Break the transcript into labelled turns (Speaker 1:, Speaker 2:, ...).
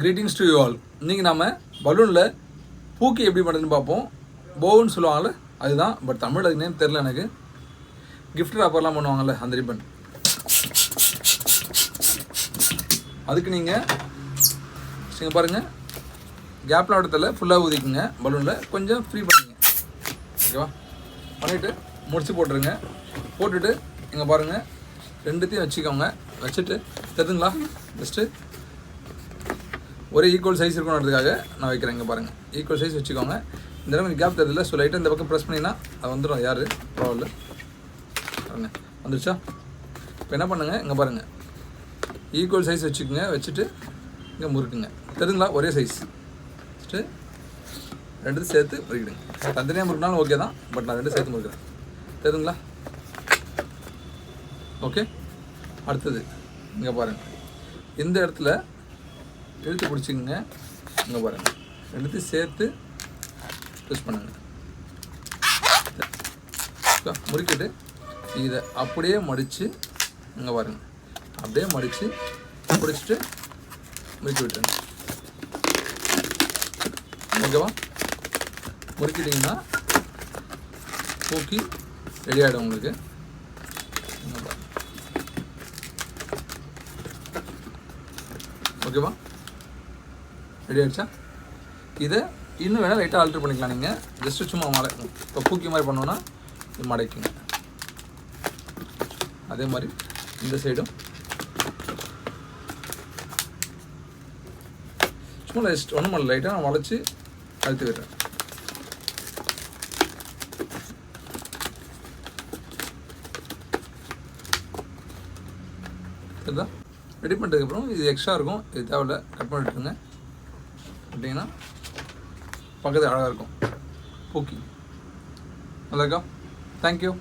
Speaker 1: Greetings to you all. இன்றைக்கி நம்ம பலூனில் பூக்கி எப்படி பண்ணுறதுன்னு பார்ப்போம். போவுன்னு சொல்லுவாங்கள்ல அதுதான், பட் தமிழ் அதுக்கு நேம் தெரில எனக்கு. கிஃப்ட் ராப்பர்லாம் பண்ணுவாங்கள்ல அந்த ரிப்பன், அதுக்கு நீங்கள் பாருங்கள், கேப்லாம் இடத்துல ஃபுல்லாக ஊதிக்குங்க. பலூனில் கொஞ்சம் ஃப்ரீ பண்ணிங்க, ஓகேவா? பண்ணிவிட்டு முடிச்சு போட்டுருங்க. போட்டுட்டு இங்கே பாருங்கள், ரெண்டுத்தையும் வச்சுக்கோங்க. வச்சுட்டு தெரியுதுங்களா, ஜஸ்ட்டு ஒரே ஈக்குவல் சைஸ் இருக்கணுன்றதுக்காக நான் வைக்கிறேன். இங்கே பாருங்கள், ஈக்குவல் சைஸ் வச்சுக்கோங்க. இந்த நேரம் கேப் தெரியுதுல்ல, ஸோ லைட்டாக இந்த பக்கம் ப்ரெஸ் பண்ணிங்கன்னா அது வந்துடும். யார் பரவாயில்ல, பாருங்கள் வந்துருச்சா? இப்போ என்ன பண்ணுங்கள், இங்கே பாருங்கள், ஈக்குவல் சைஸ் வச்சுக்கோங்க. வச்சுட்டு இங்கே முறுக்குங்க. தெரியுதுங்களா, ஒரே சைஸ் வச்சுட்டு ரெண்டு சேர்த்து முறுக்கிடுங்க. தனித்தனியாக முறுக்கினாலும் ஓகே தான், பட் நான் ரெண்டு சேர்த்து முறுக்கிறேன். தெரியுதுங்களா? ஓகே. அடுத்தது இங்கே பாருங்கள், இந்த இடத்துல இழுத்து பிடிச்சிக்கங்க. இங்கே பாருங்கள், ரெண்டுத்தையும் சேர்த்து ட்விஸ்ட் பண்ணுங்கள். முறுக்கிட்டு இதை அப்படியே மடித்து இங்கே பாருங்கள், அப்படியே மடித்து பிடிச்சிட்டு முறுக்கி விட்டுருங்க. ஓகேவா? முறுக்கிட்டிங்கன்னா பூக்கி ரெடி ஆகிடும் உங்களுக்கு. ஓகேவா? ரெடி ஆகிடுச்சா? இதை இன்னும் வேணால் லைட்டாக ஆல்ட்ரு பண்ணிக்கலாம். நீங்கள் ஜஸ்ட்டு சும்மா இப்போ பூக்கி மாதிரி பண்ணோன்னா இது மடைக்குங்க. அதே மாதிரி இந்த சைடும் சும்மா ஜஸ்ட் ஒன்றும் பண்ணல, லைட்டாக நான் வளைச்சி அழுத்தி விடுறேன். சரிதா? ரெடி பண்ணுறதுக்கப்புறம் இது எக்ஸ்ட்ரா இருக்கும், இது தேவையில்ல, கட் பண்ணி விட்டுருங்க. அப்படின்னா பக்கத்து அழகாக இருக்கும் பூக்கி. நல்லா இருக்கா? தேங்க்யூ.